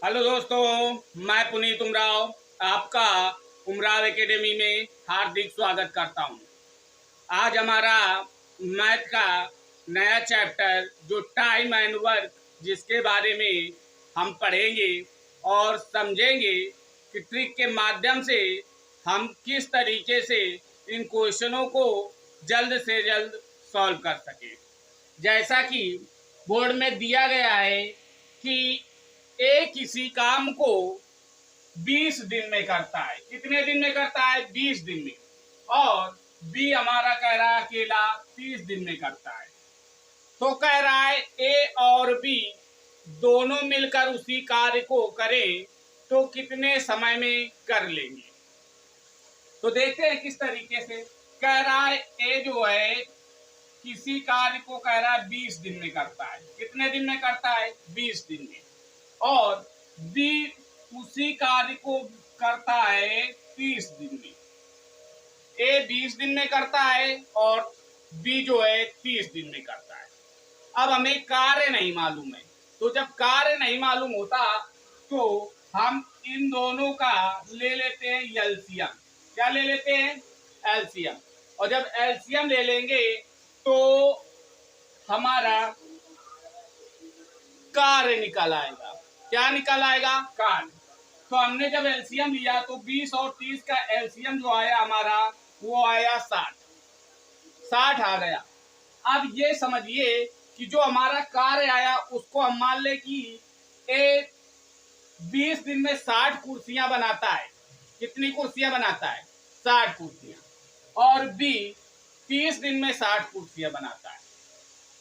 Hello दोस्तों, मैं पुनीत उमराव आपका उमराव एकेडमी में हार्दिक स्वागत करता हूं। आज हमारा मैथ का नया चैप्टर जो टाइम एंड वर्क जिसके बारे में हम पढ़ेंगे और समझेंगे कि ट्रिक के माध्यम से हम किस तरीके से इन क्वेश्चनों को जल्द से जल्द सॉल्व कर सकें। जैसा कि बोर्ड में दिया गया है कि ए किसी काम को 20 दिन में करता है। कितने दिन में करता है? 20 दिन में। और बी हमारा कह रहा है अकेला 30 दिन में करता है। तो कह रहा है ए और बी दोनों मिलकर उसी कार्य को करें तो कितने समय में कर लेंगे। तो देखते हैं किस तरीके से कह रहा है। ए जो है किसी कार्य को कह रहा है 20 दिन में करता है। कितने दिन में करता है? 20 दिन में। और बी उसी कार्य को करता है 30 दिन में। ए 20 दिन में करता है और बी जो है 30 दिन में करता है। अब हमें कार्य नहीं मालूम है, तो जब कार्य नहीं मालूम होता तो हम इन दोनों का ले लेते हैं एलसीएम। क्या ले लेते हैं? एलसीएम। और जब एलसीएम ले लेंगे तो हमारा कार्य निकल आएगा। क्या निकल आएगा? कार्य। तो हमने जब एलसीएम लिया तो 20 और 30 का एलसीएम जो आया हमारा वो आया 60। 60 आ गया। अब ये समझिए कि जो हमारा कार्य आया उसको हम मान ले कि ए 20 दिन में 60 कुर्सियां बनाता है। कितनी कुर्सियां बनाता है? 60 कुर्सियां। और बी 30 दिन में 60 कुर्सियां बनाता है।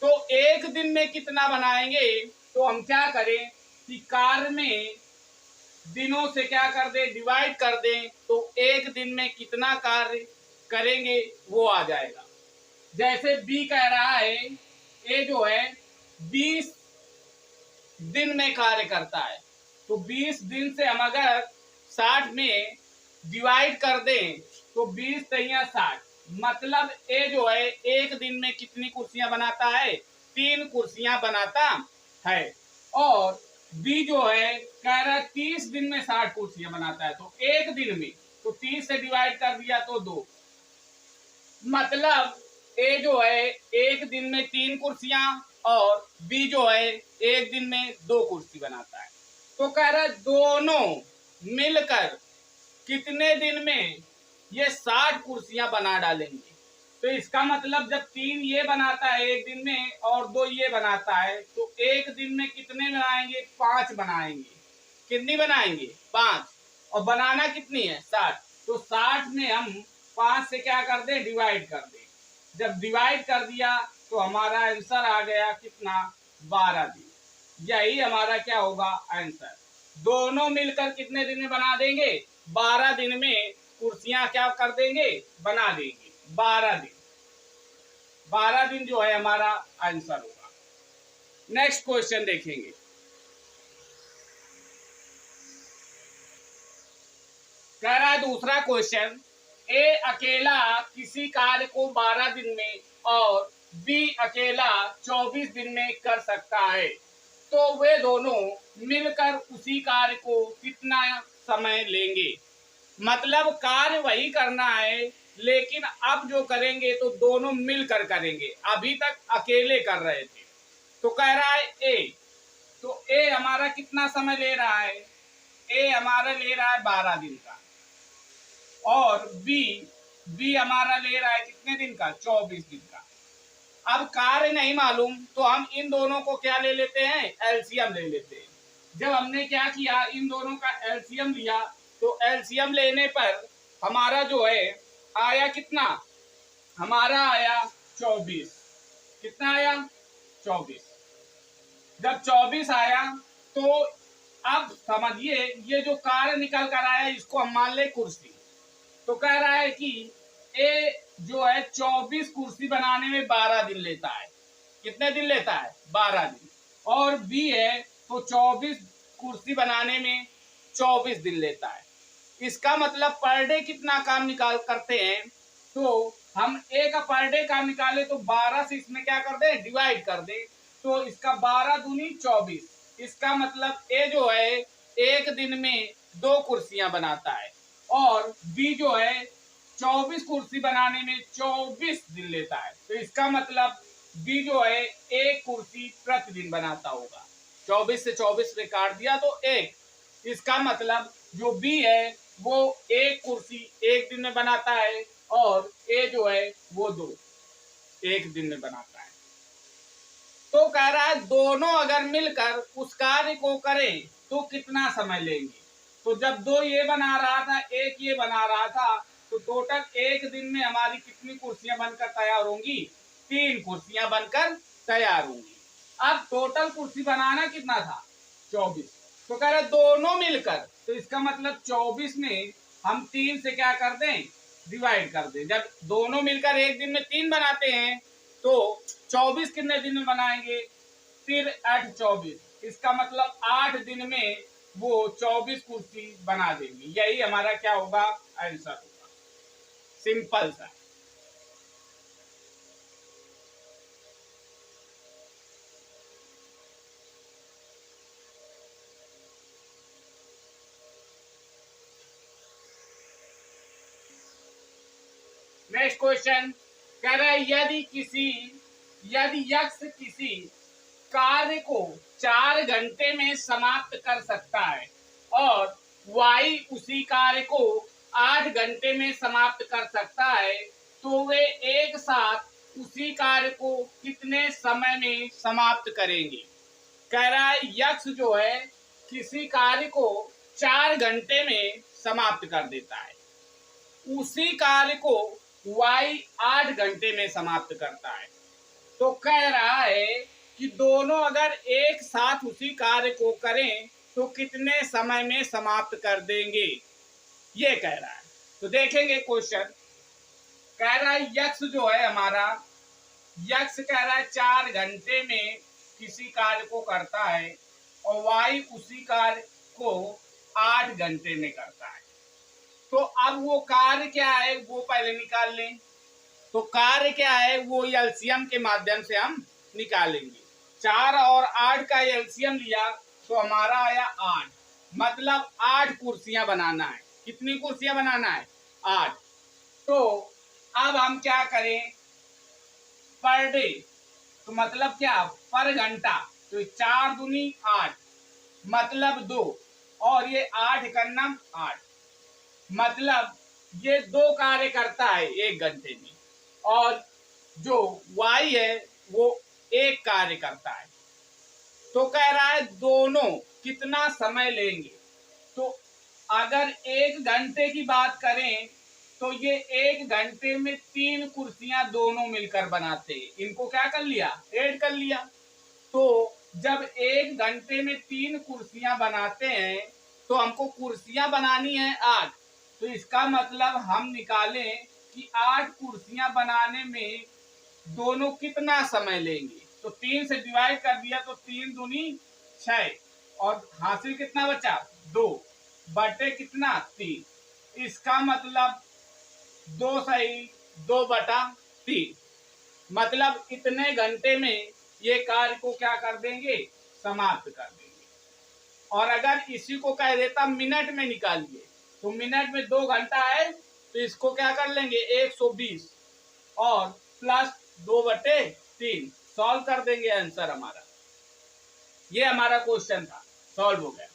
तो एक दिन में कितना बनाएंगे? तो हम क्या करें कि कार्य में दिनों से क्या कर दें? डिवाइड कर दें। तो एक दिन में कितना कार्य करेंगे वो आ जाएगा। जैसे बी कह रहा है ए जो है 20 दिन में कार्य करता है। तो 20 दिन से हम अगर 60 में डिवाइड कर दें तो 20 तैया 60, मतलब ए जो है एक दिन में कितनी कुर्सियां बनाता है? 3 कुर्सियां बनाता है। और बी जो है कह रहा है 30 दिन में 60 कुर्सियां बनाता है। तो एक दिन में तो 30 से डिवाइड कर दिया तो 2, मतलब ए जो है एक दिन में 3 कुर्सियां और बी जो है एक दिन में 2 कुर्सी बनाता है। तो कह रहा है दोनों मिलकर कितने दिन में ये 60 कुर्सियां बना डालेंगे। तो इसका मतलब जब 3 ये बनाता है एक दिन में और 2 ये बनाता है तो एक दिन में कितने बनाएंगे? 5 बनाएंगे। कितनी बनाएंगे? 5। और बनाना कितनी है? 60। तो 60 में हम 5 से क्या कर दें? डिवाइड कर दें। जब डिवाइड कर दिया तो हमारा आंसर आ गया कितना? 12 दिन। यही हमारा क्या होगा? आंसर। दोनों मिलकर कितने दिन में बना देंगे? 12 दिन में कुर्सियां क्या कर देंगे? बना देंगे। 12 दिन। 12 दिन जो है हमारा आंसर होगा। नेक्स्ट क्वेश्चन देखेंगे। कह रहा है दूसरा क्वेश्चन, ए अकेला किसी कार्य को 12 दिन में और बी अकेला 24 दिन में कर सकता है। तो वे दोनों मिलकर उसी कार्य को कितना समय लेंगे। मतलब कार्य वही करना है लेकिन अब जो करेंगे तो दोनों मिलकर करेंगे। अभी तक अकेले कर रहे थे। तो कह रहा है ए, तो ए हमारा कितना समय ले रहा है? ए हमारा ले रहा है 12 दिन का। और बी हमारा ले रहा है कितने दिन का? 24 दिन का। अब कार्य नहीं मालूम तो हम इन दोनों को क्या ले लेते हैं? एलसीएम ले लेते हैं। जब हमने क्या किया, इन दोनों का एलसीएम लिया तो एलसीएम लेने पर हमारा जो है आया कितना? हमारा आया 24। कितना आया? 24। जब 24 आया तो अब समझिए ये जो कार्य निकल कर आया इसको हम मान ले कुर्सी। तो कह रहा है कि ए जो है 24 कुर्सी बनाने में 12 दिन लेता है। कितने दिन लेता है? 12 दिन। और बी है तो 24 कुर्सी बनाने में 24 दिन लेता है। इसका मतलब पर डे कितना काम निकाल करते हैं? तो हम ए का पर डे काम निकाले तो 12 से इसमें क्या कर दें? डिवाइड कर दें। तो इसका 12 दूनी 24। इसका मतलब ए जो है एक दिन में 2 कुर्सियां बनाता है, और बी जो है 24 कुर्सी बनाने में 24 दिन लेता है। तो इसका मतलब बी जो है 1 कुर्सी प्रतिदिन बनाता होगा। 24 से 24 में काट दिया तो 1। इसका मतलब जो बी है वो 1 कुर्सी 1 दिन में बनाता है, और ए जो है वो 2 1 दिन में बनाता है। तो कह रहा है दोनों अगर मिलकर उस कार्य को करें तो कितना समय लेंगे। तो जब 2 ये बना रहा था, 1 ये बना रहा था, तो टोटल 1 दिन में हमारी कितनी कुर्सियां बनकर तैयार होंगी? 3 कुर्सियां बनकर तैयार होंगी। अब टोटल कुर्सी बनाना कितना था? 24। तो कह रहे दोनों मिलकर, तो इसका मतलब 24 में हम 3 से क्या कर दें? डिवाइड कर दें। जब दोनों मिलकर एक दिन में 3 बनाते हैं तो 24 कितने दिन में बनाएंगे? फिर 8 24, इसका मतलब 8 दिन में वो 24 कुर्सी बना देंगे। यही हमारा क्या होगा? आंसर होगा। सिंपल सा। नेक्स्ट क्वेश्चन कह रहा है यदि यक्ष किसी कार्य को 4 घंटे में समाप्त कर सकता है और वाई उसी कार्य को 8 घंटे में समाप्त कर सकता है, तो वे एक साथ उसी कार्य को कितने समय में समाप्त करेंगे? कह रहा है यक्ष जो है किसी कार्य को 4 घंटे में समाप्त कर देता है, उसी कार्य को वाई 8 घंटे में समाप्त करता है। तो कह रहा है कि दोनों अगर एक साथ उसी कार्य को करें तो कितने समय में समाप्त कर देंगे, ये कह रहा है। तो देखेंगे क्वेश्चन। कह रहा है यक्ष जो है हमारा, यक्ष कह रहा है 4 घंटे में किसी कार्य को करता है और वाई उसी कार्य को 8 घंटे में करता है। तो अब वो कार्य क्या है वो पहले निकाल लें। तो कार्य क्या है वो एलसीएम के माध्यम से हम निकालेंगे। 4 और 8 का एलसीएम लिया तो हमारा आया 8, मतलब 8 कुर्सियां बनाना है। कितनी कुर्सियां बनाना है? 8। तो अब हम क्या करें? पर डे, तो मतलब क्या? पर घंटा। तो 4 दूनी 8, मतलब 2, और ये 8 का नाम 8, मतलब ये 2 कार्य करता है 1 घंटे में, और जो y है वो 1 कार्य करता है। तो कह रहा है दोनों कितना समय लेंगे। तो अगर 1 घंटे की बात करें तो ये 1 घंटे में 3 कुर्सियां दोनों मिलकर बनाते हैं। इनको क्या कर लिया? ऐड कर लिया। तो जब 1 घंटे में 3 कुर्सियां बनाते हैं तो हमको कुर्सियां बनानी है 8। तो इसका मतलब हम निकालें कि 8 कुर्सियां बनाने में दोनों कितना समय लेंगे। तो 3 से डिवाइड कर दिया तो 3 दूनी 6, और हासिल कितना बचा? 2 बटे कितना? 3। इसका मतलब 2 सही 2 बटा 3, मतलब इतने घंटे में ये कार्य को क्या कर देंगे? समाप्त कर देंगे। और अगर इसी को कह देता मिनट में निकालिए, तो मिनट में 2 घंटा है तो इसको क्या कर लेंगे? 120 और प्लस 2 बटे 3, सॉल्व कर देंगे। आंसर हमारा ये हमारा क्वेश्चन था, सॉल्व हो गया।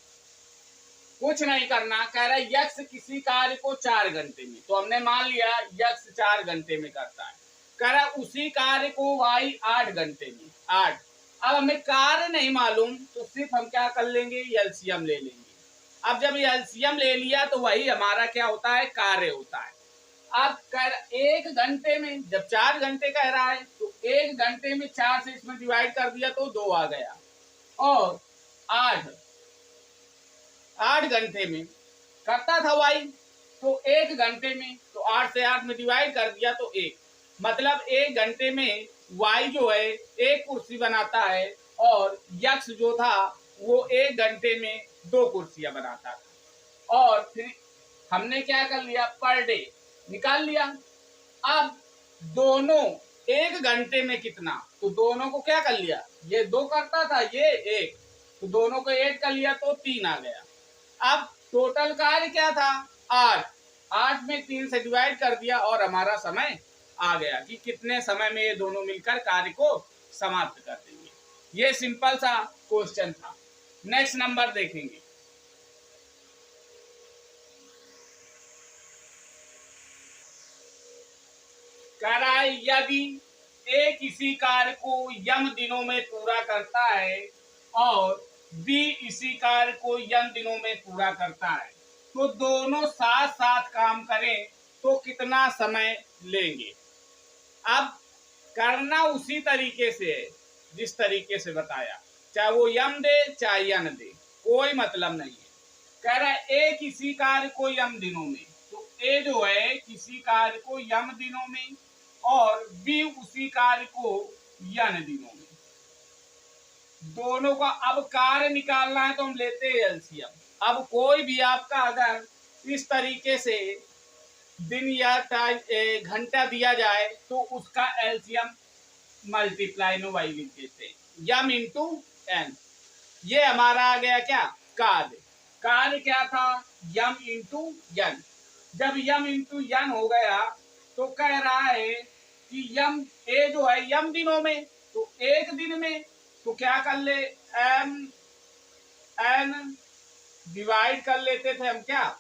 कुछ नहीं करना। कह रहा है यक्ष किसी कार्य को 4 घंटे में, तो हमने मान लिया यक्ष 4 घंटे में करता है। कह रहा है उसी कार्य को वाई 8 घंटे में, 8। अब हमें कार्य नहीं मालूम तो सिर्फ हम क्या कर लेंगे? एलसीएम ले लेंगे। अब जब एलसीएम ले लिया तो वही हमारा क्या होता है? कार्य होता है। अब कह 1 घंटे में, जब 4 घंटे कह रहा है तो 1 घंटे में 4 से इसमें डिवाइड कर दिया तो 2 आ गया, और 8 घंटे में करता था वाई, तो 1 घंटे में, तो 8 से 8 में डिवाइड कर दिया तो 1, मतलब 1 घंटे में वाई जो है 1 कुर्सी बनाता है, और यक्ष जो था वो 1 घंटे में 2 कुर्सियां बनाता था। और फिर हमने क्या कर लिया? पर डे निकाल लिया। अब दोनों 1 घंटे में कितना, तो दोनों को क्या कर लिया? ये 2 करता था, ये 1, तो दोनों को ऐड कर लिया तो 3 आ गया। अब टोटल कार्य क्या था 8, 8 में 3 से डिवाइड कर दिया और हमारा समय आ गया कि कितने समय में ये दोनों मिलकर कार्य को समाप्त कर देंगे। ये सिंपल सा क्वेश्चन था। नेक्स्ट नंबर देखेंगे। कह रहा है यदि ए किसी कार्य को यम दिनों में पूरा करता है और बी इसी कार्य को यम दिनों में पूरा करता है तो दोनों साथ साथ काम करें तो कितना समय लेंगे। अब करना उसी तरीके से है जिस तरीके से बताया, चाहे वो यम दे चाहे यन दे, कोई मतलब नहीं है। कह रहा है ए किसी कार्य को यम दिनों में, तो ए जो है किसी कार्य को यम दिनों में और बी उसी कार्य को यन दिनों में, दोनों का अब कार्य निकालना है तो हम लेते हैं एलसीएम। अब कोई भी आपका अगर इस तरीके से दिन या घंटा दिया जाए तो उसका एलसीएम मल्टीप्लाई में वाई लिख देते हैं, यम इंटू एन। ये हमारा आ गया क्या कार्य। कार्य क्या था यम इंटू यन। जब यम इंटू यन हो गया तो कह रहा है कि यम ए जो है यम दिनों में, तो एक दिन में तो क्या कर ले एम एन डिवाइड कर लेते थे हम, क्या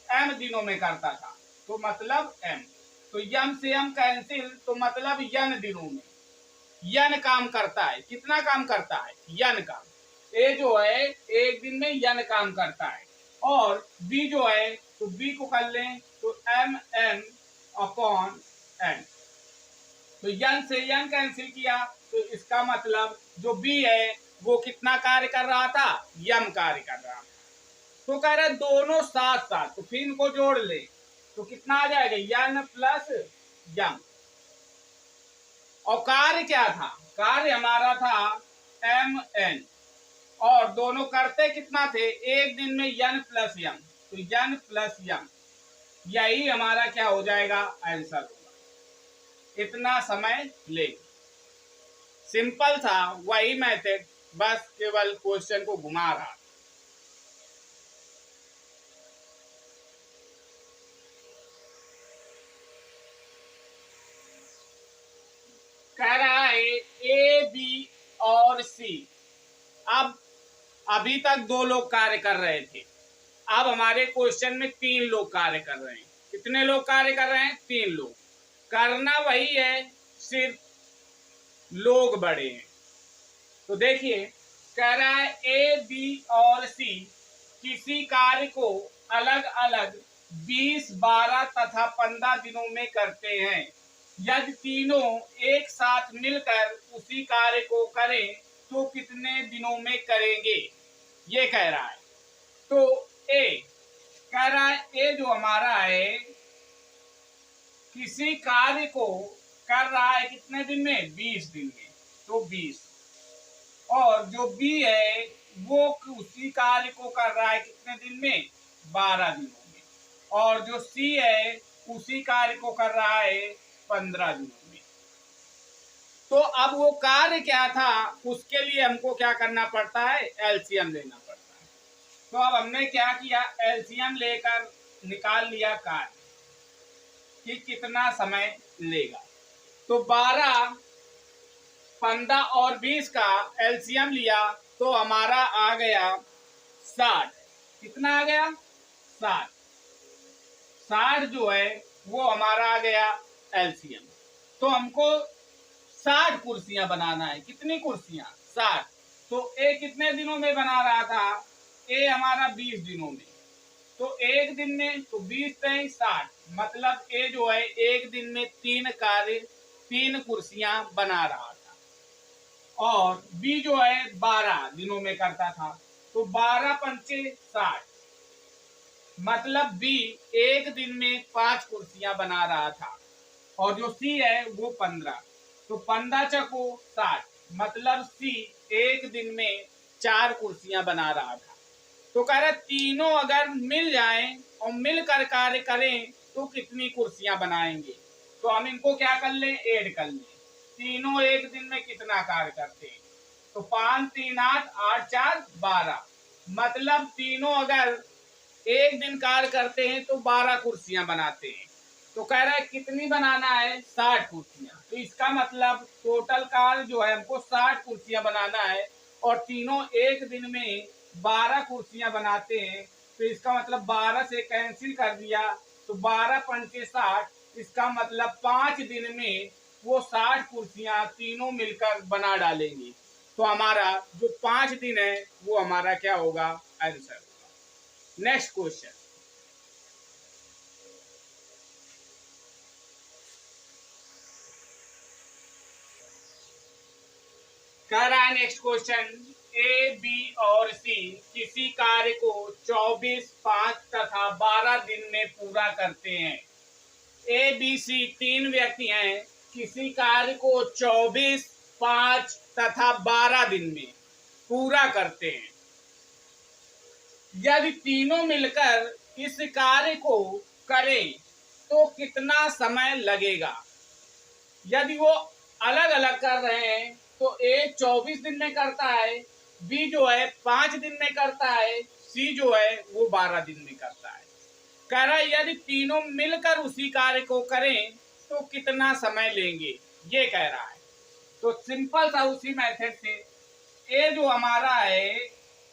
एम दिनों में करता था तो मतलब एम, तो यम से एम कैंसिल तो मतलब यन दिनों में। यन काम करता है, कितना काम करता है यन काम। ए जो है एक दिन में यन काम करता है और बी जो है तो बी को कर लें तो एम एन अपॉन एन, तो यन से यन कैंसिल किया तो इसका मतलब जो बी है वो कितना कार्य कर रहा था यम कार्य कर रहा था। तो कह रहे दोनों साथ साथ, तो फिर इनको जोड़ ले तो कितना आ जाएगा यन प्लस यम। और कार्य क्या था, कार्य हमारा था एम एन और दोनों करते कितना थे एक दिन में यन प्लस यम, तो यन प्लस यम, यही हमारा क्या हो जाएगा आंसर होगा। इतना समय ले, सिंपल था वही मेथड, बस केवल क्वेश्चन को घुमा रहा। कह रहा है ए बी और सी। अब अभी तक 2 लोग कार्य कर रहे थे, अब हमारे क्वेश्चन में 3 लोग कार्य कर रहे हैं। कितने लोग कार्य कर रहे हैं 3 लोग। करना वही है सिर्फ लोग बड़े हैं। तो देखिए कह रहा है ए बी और सी किसी कार्य को अलग अलग 20, 12 तथा 15 दिनों में करते हैं। यदि तीनों एक साथ मिलकर उसी कार्य को करें तो कितने दिनों में करेंगे, ये कह रहा है। तो ए कह रहा है ए जो हमारा है किसी कार्य को कर रहा है कितने दिन में 20 दिन में, तो 20, और जो बी है वो उसी कार्य को कर रहा है कितने दिन में 12 दिनों में, और जो सी है उसी कार्य को कर रहा है 15 दिनों में। तो अब वो कार्य क्या था उसके लिए हमको क्या करना पड़ता है एलसीएम लेना पड़ता है। तो अब हमने क्या किया एलसीएम लेकर निकाल लिया कार्य कि कितना समय लेगा। तो 12, 15 और 20 का एलसीएम लिया तो हमारा आ गया 60। कितना आ गया 60। 60 जो है वो हमारा आ गया एलसीएम। तो हमको 60 कुर्सियां बनाना है। कितनी कुर्सियां 60। तो ए कितने दिनों में बना रहा था ए हमारा 20 दिनों में, तो एक दिन में तो 20 से 60 मतलब ए जो है एक दिन में 3 कुर्सियां बना रहा था और बी जो है 12 दिनों में करता था, तो 12 पंचे 60 मतलब बी एक दिन में 5 कुर्सियां बना रहा था और जो सी है वो 15, तो 15 चको 60 मतलब सी एक दिन में 4 कुर्सियां बना रहा था। तो कह रहा तीनों अगर मिल जाएं और मिलकर कार्य करें तो कितनी कुर्सियां बनाएंगे। तो हम इनको क्या कर लें ऐड कर लें, तीनों एक दिन में कितना कार्य करते हैं, तो 5 3 8 8 4 12, मतलब तीनों अगर एक दिन कार्य करते हैं तो 12 कुर्सियां बनाते हैं। तो कह रहा है कितनी बनाना है, 60 कुर्सियां। तो इसका मतलब टोटल कार्य जो है हमको 60 कुर्सियां बनाना है, और तीनों एक दिन में 12 कुर्सियां बनाते हैं। तो इसका मतलब 12 से कैंसिल कर दिया, तो 12 पंचे 60। इसका मतलब 5 दिन में वो 60 कुर्सियां तीनों मिलकर बना डालेंगी। तो हमारा जो 5 दिन है वो हमारा क्या होगा, आंसर होगा। नेक्स्ट क्वेश्चन, कह रहा है नेक्स्ट क्वेश्चन, ए बी और सी किसी कार्य को 24, 5 तथा 12 दिन में पूरा करते हैं। ए बी सी तीन व्यक्ति हैं, किसी कार्य को 24, 5 तथा 12 दिन में पूरा करते हैं। यदि तीनों मिलकर इस कार्य को करें तो कितना समय लगेगा। यदि वो अलग अलग कर रहे हैं तो ए 24 दिन में करता है, बी जो है 5 दिन में करता है, सी जो है वो 12 दिन में करता है। कह रहा है यदि तीनों मिलकर उसी कार्य को करें तो कितना समय लेंगे, ये कह रहा है। तो सिंपल सा उसी मेथड से ए जो हमारा है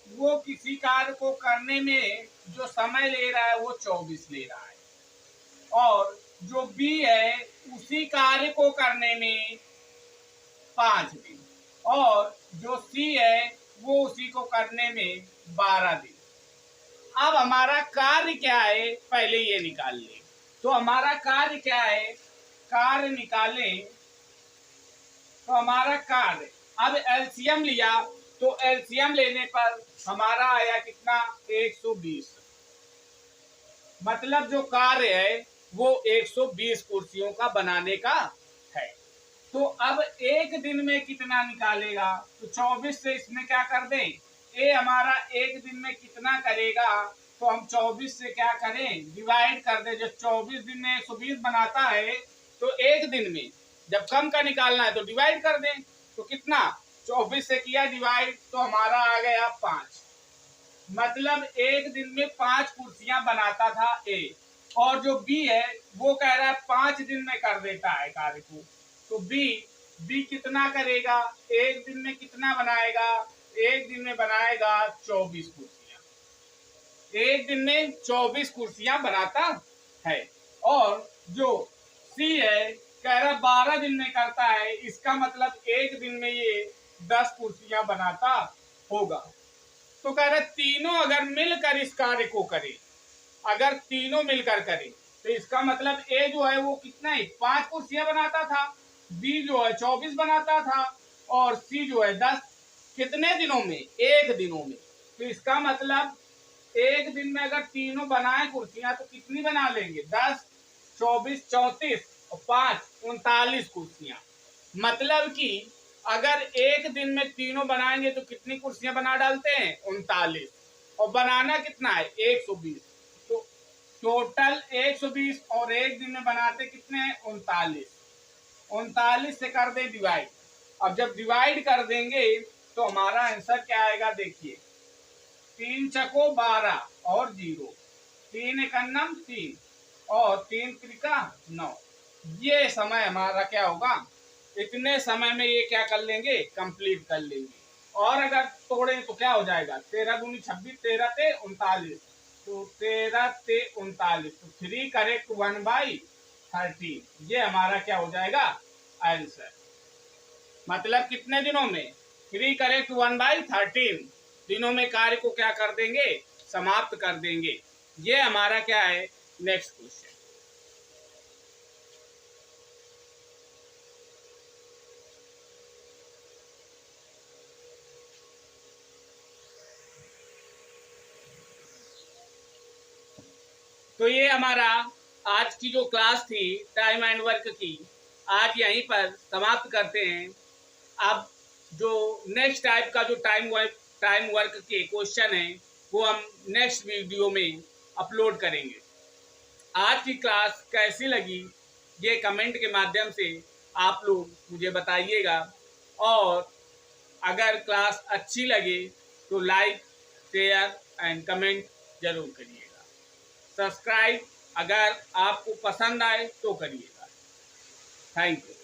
वो किसी कार्य को करने में जो समय ले रहा है वो 24 ले रहा है, और जो बी है उसी कार्य को करने में 5 दिन, और जो सी है वो उसी को करने में 12 दिन। अब हमारा कार्य क्या है, पहले ये निकाल लें। तो हमारा कार्य क्या है, कार्य निकालें। तो हमारा कार्य, अब एलसीएम लिया, तो एलसीएम लेने पर हमारा आया कितना, 120। मतलब जो कार्य है वो 120 कुर्सियों का बनाने का है। तो अब एक दिन में कितना निकालेगा, तो 24 से इसमें क्या कर दें, ए हमारा एक दिन में कितना करेगा, तो हम 24 से क्या करें, डिवाइड कर दें। जब 24 दिन में 120 बनाता है तो एक दिन में जब कम का निकालना है तो डिवाइड कर दें। तो कितना, 24 से किया डिवाइड, तो हमारा आ गया 5। मतलब एक दिन में 5 कुर्सियां बनाता था ए, और जो बी है वो कह रहा है 5 दिन में कर देता है कार्य को। तो बी कितना करेगा, एक दिन में कितना बनाएगा, एक दिन में बनाएगा 24 कुर्सियां। एक दिन में 24 कुर्सियां बनाता है। और जो सी है कह रहा 12 दिन में करता है, इसका मतलब एक दिन में ये 10 कुर्सियां बनाता होगा। तो कह रहा तीनों अगर मिलकर इस कार्य को करें, अगर तीनों मिलकर करें तो इसका मतलब ए जो है वो कितना है, 5 कुर्सियां बनाता था, बी जो है 24 बनाता था, और सी जो है 10। कितने दिनों में, एक दिनों में। तो इसका मतलब एक दिन में अगर तीनों बनाए कुर्सियां तो कितनी बना लेंगे, 10, 24, 34 और 5, 39 कुर्सियां। मतलब कि अगर एक दिन में तीनों बनाएंगे तो कितनी कुर्सियां बना डालते हैं, 39। और बनाना कितना है, 120। तो टोटल 120, और एक दिन में बनाते कितने हैं, 39। 39 से कर दे डिवाइड। अब जब डिवाइड कर देंगे तो हमारा आंसर क्या आएगा, देखिए 3 चको 12 और 0, 3 एकन्नम 3 और 3 त्रिका 9। ये समय हमारा क्या होगा, इतने समय में ये क्या कर लेंगे, कंप्लीट कर लेंगे। और अगर तोड़ें तो क्या हो जाएगा, 13 दूनी 26, 13 ते 39। तो 13 ते 39, तो 3 करेक्ट 1/13। ये हमारा क्या हो जाएगा, आंसर। मतलब कितने दिनों में, 3 करेक्ट 1/13 दिनों में कार्य को क्या कर देंगे, समाप्त कर देंगे। ये हमारा क्या है, नेक्स्ट क्वेश्चन। तो ये हमारा आज की जो क्लास थी टाइम एंड वर्क की, आज यहीं पर समाप्त करते हैं। अब जो नेक्स्ट टाइप का जो टाइम वर्क के क्वेश्चन है वो हम नेक्स्ट वीडियो में अपलोड करेंगे। आज की क्लास कैसी लगी ये कमेंट के माध्यम से आप लोग मुझे बताइएगा, और अगर क्लास अच्छी लगे तो लाइक शेयर एंड कमेंट जरूर करिएगा। सब्सक्राइब अगर आपको पसंद आए तो करिएगा। Thank you.